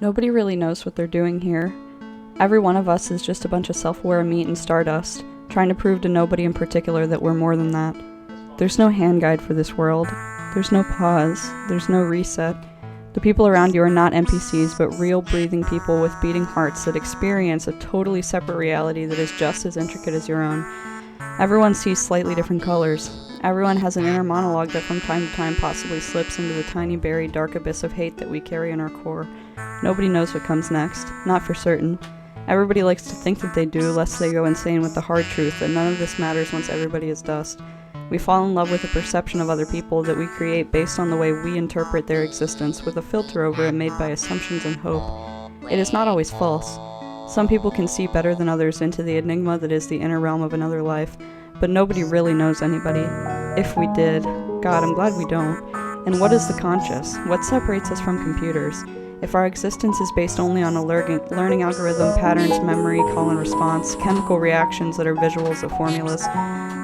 Nobody really knows what they're doing here. Every one of us is just a bunch of self-aware meat and stardust, trying to prove to nobody in particular that we're more than that. There's no hand guide for this world. There's no pause. There's no reset. The people around you are not NPCs, but real breathing people with beating hearts that experience a totally separate reality that is just as intricate as your own. Everyone sees slightly different colors. Everyone has an inner monologue that from time to time possibly slips into the tiny buried dark abyss of hate that we carry in our core. Nobody knows what comes next, not for certain. Everybody likes to think that they do, lest they go insane with the hard truth that none of this matters once everybody is dust. We fall in love with the perception of other people that we create based on the way we interpret their existence, with a filter over it made by assumptions and hope. It is not always false. Some people can see better than others into the enigma that is the inner realm of another life, but nobody really knows anybody. If we did, God, I'm glad we don't. And what is the conscious? What separates us from computers? If our existence is based only on a learning algorithm, patterns, memory, call and response, chemical reactions that are visuals of formulas,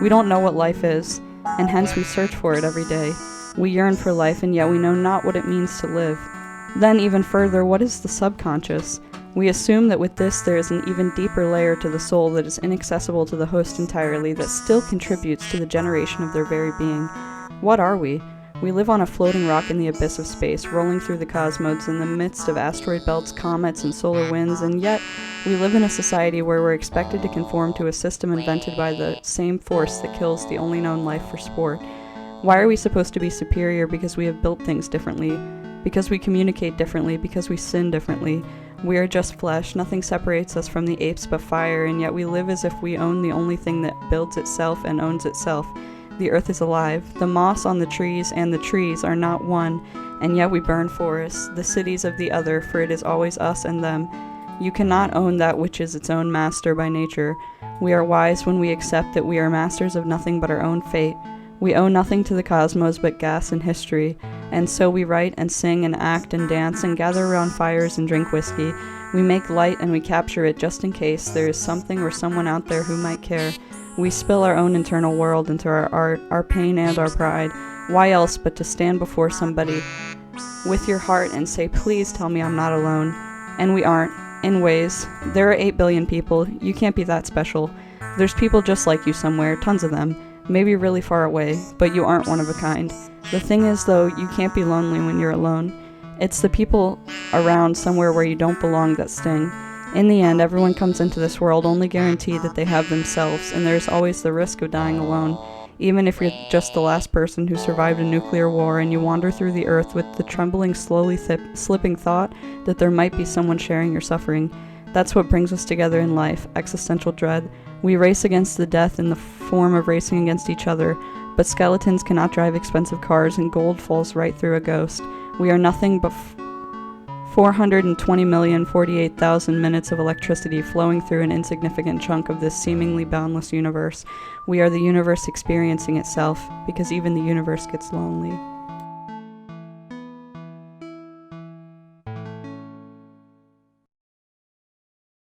we don't know what life is, and hence we search for it every day. We yearn for life, and yet we know not what it means to live. Then, even further, what is the subconscious? We assume that with this there is an even deeper layer to the soul that is inaccessible to the host entirely, that still contributes to the generation of their very being. What are we? We live on a floating rock in the abyss of space, rolling through the cosmos in the midst of asteroid belts, comets, and solar winds, and yet we live in a society where we're expected to conform to a system invented by the same force that kills the only known life for sport. Why are we supposed to be superior because we have built things differently? Because we communicate differently? Because we sin differently? We are just flesh, nothing separates us from the apes but fire, and yet we live as if we own the only thing that builds itself and owns itself. The earth is alive. The moss on the trees and the trees are not one, and yet we burn forests, the cities of the other, for it is always us and them. You cannot own that which is its own master by nature. We are wise when we accept that we are masters of nothing but our own fate. We owe nothing to the cosmos but gas and history, and so we write and sing and act and dance and gather around fires and drink whiskey. We make light and we capture it just in case there is something or someone out there who might care. We spill our own internal world into our art, our pain and our pride. Why else but to stand before somebody with your heart and say, please tell me I'm not alone. And we aren't, in ways. There are 8 billion people. You can't be that special. There's people just like you somewhere, tons of them. Maybe really far away, but you aren't one of a kind. The thing is, though, you can't be lonely when you're alone. It's the people around somewhere where you don't belong that sting. In the end, everyone comes into this world only guaranteed that they have themselves, and there's always the risk of dying alone. Even if you're just the last person who survived a nuclear war and you wander through the earth with the trembling, slowly slipping thought that there might be someone sharing your suffering. That's what brings us together in life, existential dread. We race against the death in the form of racing against each other, but skeletons cannot drive expensive cars and gold falls right through a ghost. We are nothing but 420,048,000 minutes of electricity flowing through an insignificant chunk of this seemingly boundless universe. We are the universe experiencing itself, because even the universe gets lonely.